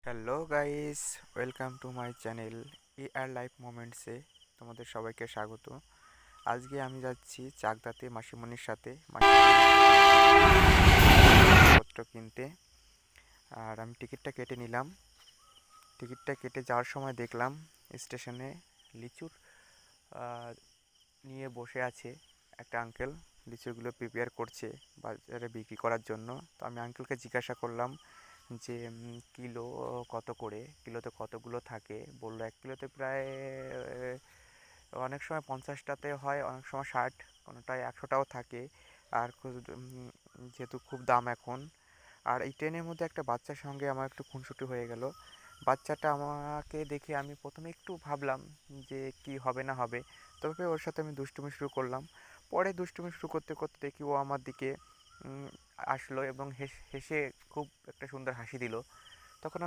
Hello guys, welcome to my channel আর life মোমেন্টসে তোমাদের সবাইকে স্বাগত। আজকে আমি যাচ্ছি চাকদাতে মাসিমণির সাথে পত্র কিনতে। আর আমি টিকিটটা কেটে নিলাম। টিকিটটা কেটে যাওয়ার সময় দেখলাম স্টেশনে লিচুর আহ, নিয়ে বসে আছে একটা আঙ্কেল। লিচুগুলো প্রিপেয়ার করছে বাজারে বিক্রি করার জন্য। তো আমি আঙ্কেলকে জিজ্ঞাসা করলাম যে কিলো কত করে, কিলোতে কতগুলো থাকে। বললো 1 কিলোতে প্রায় অনেক সময় 50টাতে হয়, অনেক সময় 60, কোনোটায় 100টাও থাকে। আর যেহেতু খুব দাম এখন, আর এই ট্রেনের মধ্যে একটা বাচ্চার সঙ্গে আমার একটু খুনসুটি হয়ে গেল। বাচ্চাটা আমাকে দেখে আমি প্রথমে একটু ভাবলাম যে কি হবে না হবে, তবে ওর সাথে আমি দুষ্টুমি শুরু করলাম। পরে দুষ্টুমি শুরু করতে করতে দেখি ও আমার দিকে উম, আসলো এবং হেসে খুব একটা সুন্দর হাসি দিল।